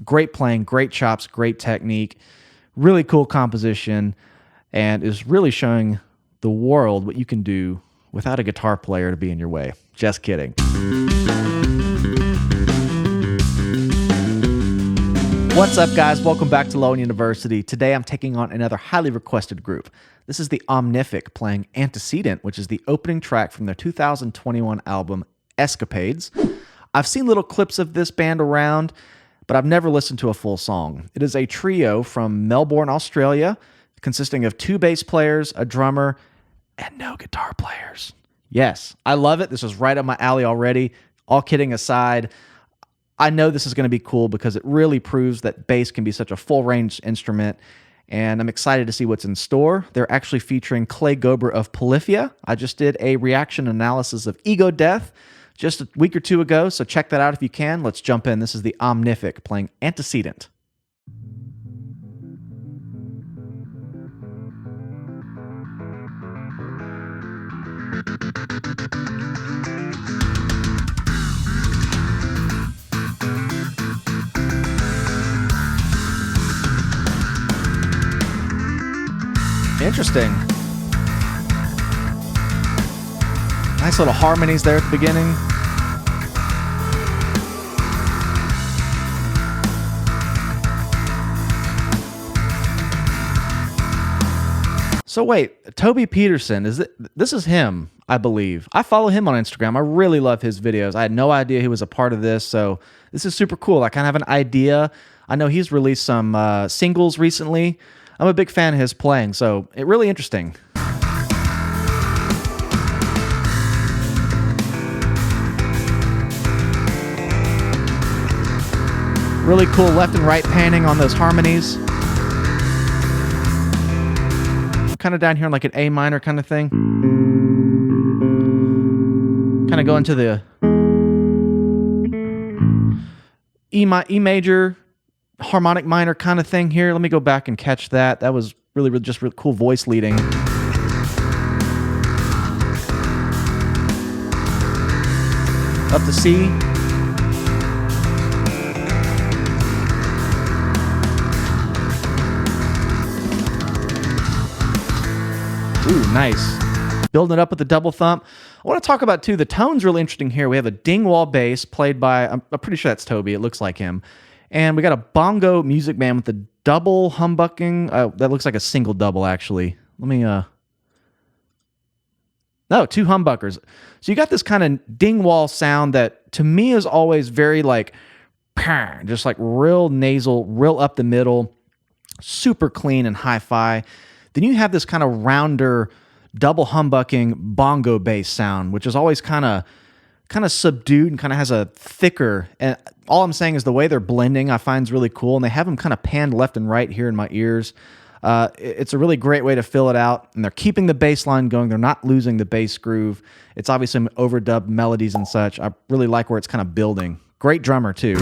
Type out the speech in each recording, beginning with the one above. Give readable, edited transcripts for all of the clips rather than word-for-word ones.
Great playing, great chops, great technique, really cool composition, and is really showing the world what you can do without a guitar player to be in your way. Just kidding. What's up, guys? Welcome back to Lowen University. Today I'm taking on another highly requested group. This is the Omnific playing Antecedent, which is the opening track from their 2021 album Escapades. I've seen little clips of this band around, but I've never listened to a full song. It is a trio from Melbourne, Australia, consisting of 2 bass players, a drummer, and no guitar players. Yes, I love it. This is right up my alley already. All kidding aside, I know this is going to be cool because it really proves that bass can be such a full-range instrument, and I'm excited to see what's in store. They're actually featuring Gober of Polyphia. I just did a reaction analysis of Ego Death just a week or 2 ago, so check that out if you can. Let's jump in. This is the Omnific playing Antecedent. Interesting. Nice little harmonies there at the beginning. So wait, Toby Peterson, this is him, I believe. I follow him on Instagram. I really love his videos. I had no idea he was a part of this, so this is super cool. I kind of have an idea. I know he's released some singles recently. I'm a big fan of his playing, so it's really interesting. Really cool left and right panning on those harmonies. Kind of down here in like an A minor kind of thing. Kind of go into the E major, harmonic minor kind of thing here. Let me go back and catch that. That was really just really cool voice leading. Up to C. Ooh, nice. Building it up with the double thump. I want to talk about, too, the tone's really interesting here. We have a Dingwall bass played by, I'm pretty sure that's Toby. It looks like him. And we got a bongo music man with a double humbucking. That looks like a single double, actually. Let me, no, 2 humbuckers. So you got this kind of Dingwall sound that, to me, is always very, like, just like real nasal, real up the middle, super clean and hi-fi. Then you have this kind of rounder, double humbucking bongo bass sound, which is always kind of subdued and kind of has a thicker, and all I'm saying is the way they're blending I find is really cool, and they have them kind of panned left and right here in my ears. It's a really great way to fill it out, and they're keeping the bass line going. They're not losing the bass groove. It's obviously some overdubbed melodies and such. I really like where it's kind of building. Great drummer, too.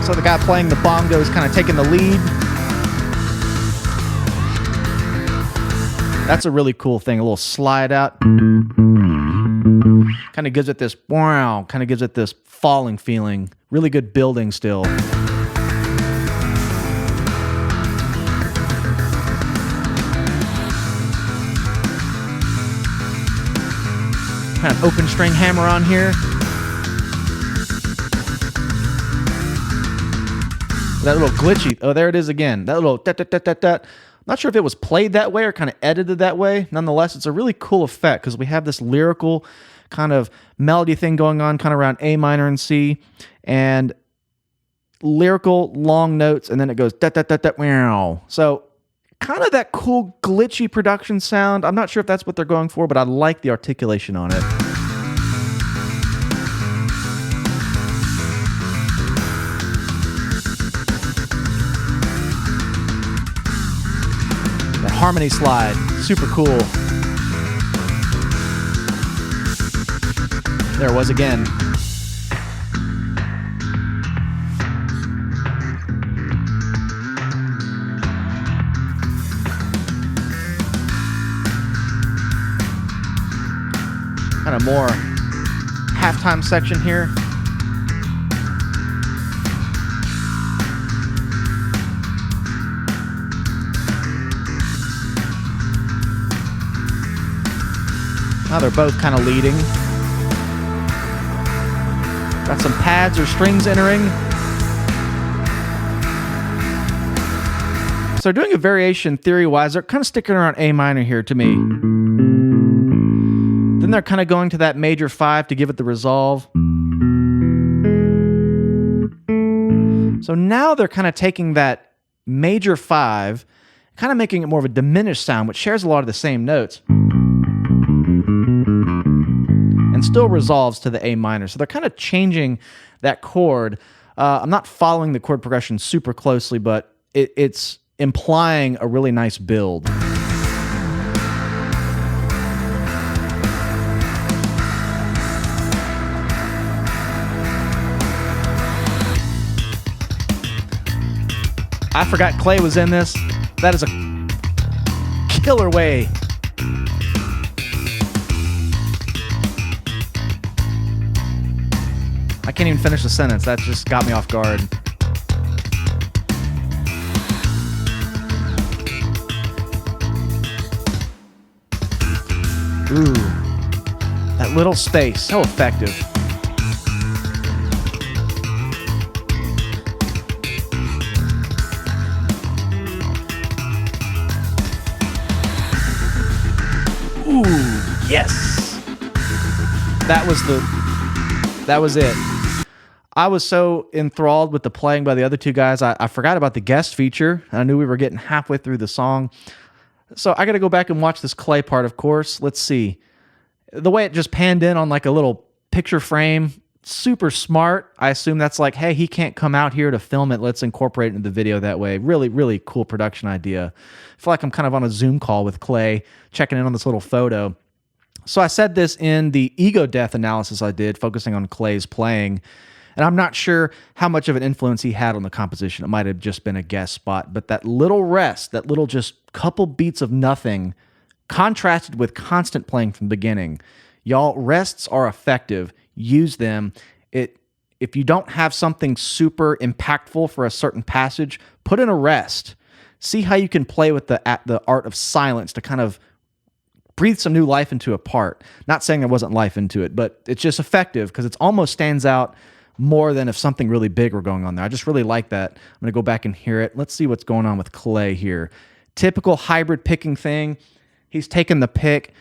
So the guy playing the bongo is kind of taking the lead. That's a really cool thing, a little slide out. Kind of gives it this wow, kind of gives it this falling feeling. Really good building still. Kind of open string hammer on here. That little glitchy, oh, there it is again. That little da-da-da-da-da. Not sure if it was played that way or kind of edited that way. Nonetheless, it's a really cool effect because we have this lyrical kind of melody thing going on kind of around A minor and C, and lyrical long notes, and then it goes da-da-da-da, meow. So kind of that cool glitchy production sound. I'm not sure if that's what they're going for, but I like the articulation on it. Harmony slide, super cool. There it was again. Kind of more halftime section here. Now they're both kind of leading. Got some pads or strings entering. So they're doing a variation theory-wise. They're kind of sticking around A minor here to me. Then they're kind of going to that major 5 to give it the resolve. So now they're kind of taking that major 5, kind of making it more of a diminished sound, which shares a lot of the same notes, and still resolves to the A minor. So they're kind of changing that chord. I'm not following the chord progression super closely, but it's implying a really nice build. I forgot Clay was in this. That is a killer way. I can't even finish the sentence. That just got me off guard. Ooh, that little space, so effective. Ooh, yes. That was it. I was so enthralled with the playing by the other two guys, I forgot about the guest feature. I knew we were getting halfway through the song. So I got to go back and watch this Clay part, of course. Let's see. The way it just panned in on like a little picture frame, super smart. I assume that's like, hey, he can't come out here to film it. Let's incorporate it into the video that way. Really, really cool production idea. I feel like I'm kind of on a Zoom call with Clay, checking in on this little photo. So I said this in the ego death analysis I did, focusing on Clay's playing. And I'm not sure how much of an influence he had on the composition. It might have just been a guest spot. But that little rest, that little just couple beats of nothing, contrasted with constant playing from the beginning. Y'all, rests are effective. Use them. If you don't have something super impactful for a certain passage, put in a rest. See how you can play with the art of silence to kind of breathe some new life into a part. Not saying there wasn't life into it, but it's just effective because it almost stands out more than if something really big were going on there. I just really like that. I'm going to go back and hear it. Let's see what's going on with Clay here. Typical hybrid picking thing. He's taken the pick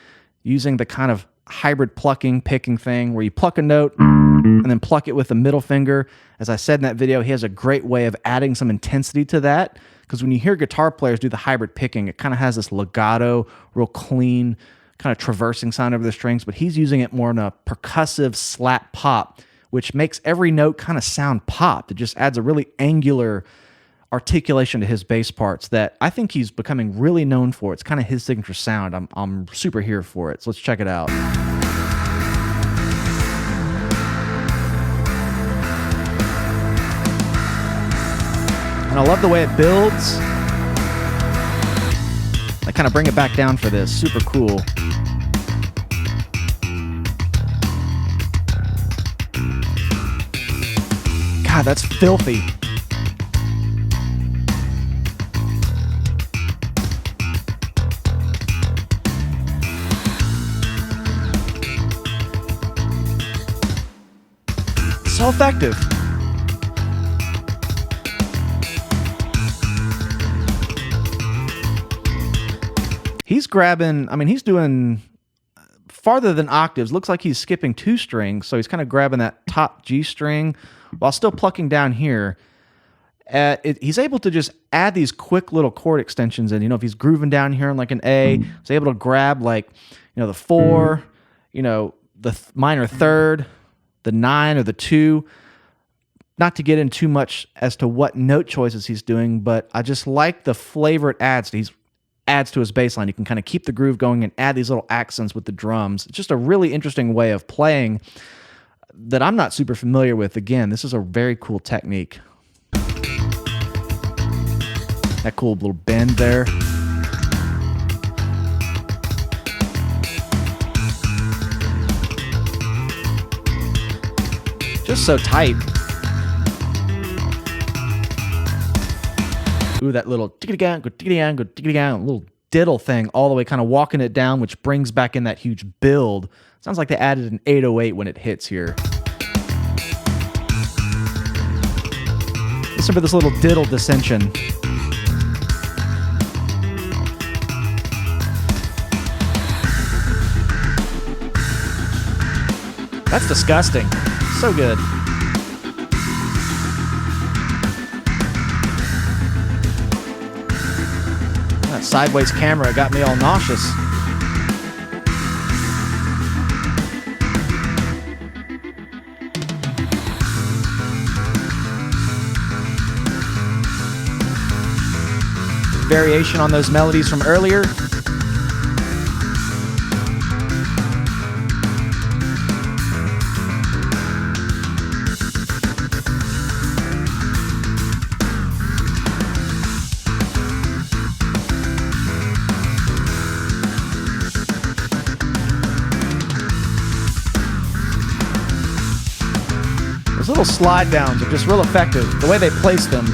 using the kind of hybrid plucking, picking thing where you pluck a note and then pluck it with the middle finger. As I said in that video, he has a great way of adding some intensity to that, because when you hear guitar players do the hybrid picking, it kind of has this legato, real clean, kind of traversing sound over the strings, but he's using it more in a percussive slap pop, which makes every note kind of sound popped. It just adds a really angular articulation to his bass parts that I think he's becoming really known for. It's kind of his signature sound. I'm super here for it. So let's check it out. And I love the way it builds. I kind of bring it back down for this. Super cool. God, that's filthy. So effective. He's grabbing, I mean, he's doing farther than octaves. Looks like he's skipping 2 strings, so he's kind of grabbing that top G string while still plucking down here. He's able to just add these quick little chord extensions in. You know, if he's grooving down here on like an A, he's able to grab like, you know, the 4, you know, the minor third, the 9 or the 2. Not to get in too much as to what note choices he's doing, but I just like the flavor it adds to his bass line. You can kind of keep the groove going and add these little accents with the drums. It's just a really interesting way of playing. that I'm not super familiar with. Again, this is a very cool technique. That cool little bend there. Just so tight. Ooh, that little tickety-gang, go tickety-gang, go tickety-gang, little diddle thing all the way, kind of walking it down, which brings back in that huge build. Sounds like they added an 808 when it hits here. Listen for this little diddle dissension. That's disgusting. So good. That sideways camera got me all nauseous. Variation on those melodies from earlier. Those little slide downs are just real effective, the way they place them.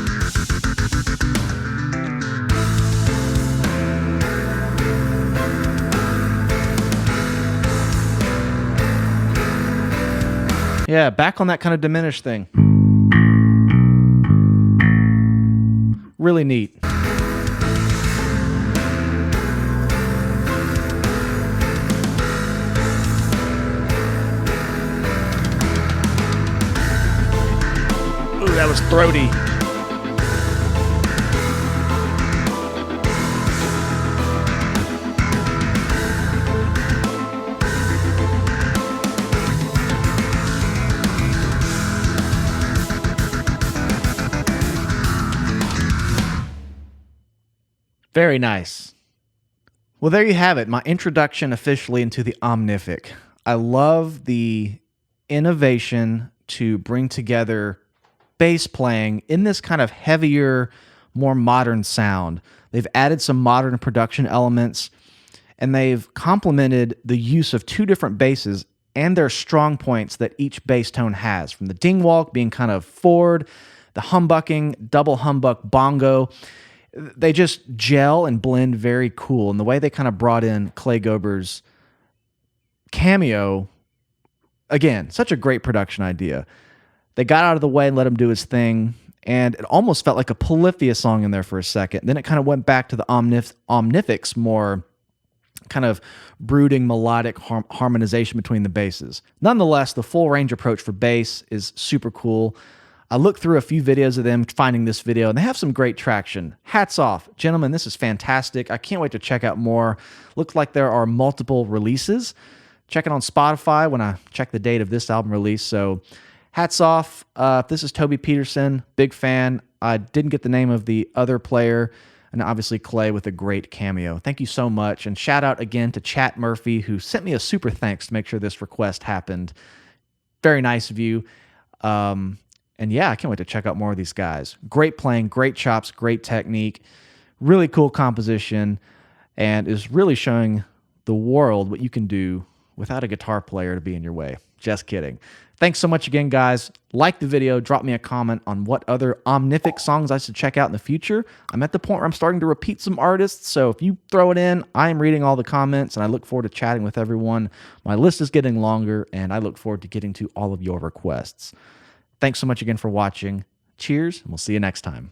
Yeah, back on that kind of diminished thing. Really neat. Ooh, that was throaty. Very nice. Well, there you have it, my introduction officially into the Omnific. I love the innovation to bring together bass playing in this kind of heavier, more modern sound. They've added some modern production elements, and they've complemented the use of two different basses and their strong points that each bass tone has, from the Dingwall being kind of forward, the humbucking, double humbuck bongo. They just gel and blend very cool. And the way they kind of brought in Clay Gober's cameo, again, such a great production idea. They got out of the way and let him do his thing, and it almost felt like a Polyphia song in there for a second. Then it kind of went back to the Omnific's more kind of brooding melodic harmonization between the basses. Nonetheless, the full range approach for bass is super cool. I looked through a few videos of them finding this video, and they have some great traction. Hats off. Gentlemen, this is fantastic. I can't wait to check out more. Looks like there are multiple releases. Check it on Spotify when I check the date of this album release. So hats off. This is Toby Peterson, big fan. I didn't get the name of the other player, and obviously Clay with a great cameo. Thank you so much. And shout out again to Chat Murphy, who sent me a super thanks to make sure this request happened. Very nice of you. And yeah, I can't wait to check out more of these guys. Great playing, great chops, great technique, really cool composition, and is really showing the world what you can do without a guitar player to be in your way. Just kidding. Thanks so much again, guys. Like the video, drop me a comment on what other Omnific songs I should check out in the future. I'm at the point where I'm starting to repeat some artists, so if you throw it in, I am reading all the comments, and I look forward to chatting with everyone. My list is getting longer, and I look forward to getting to all of your requests. Thanks so much again for watching. Cheers, and we'll see you next time.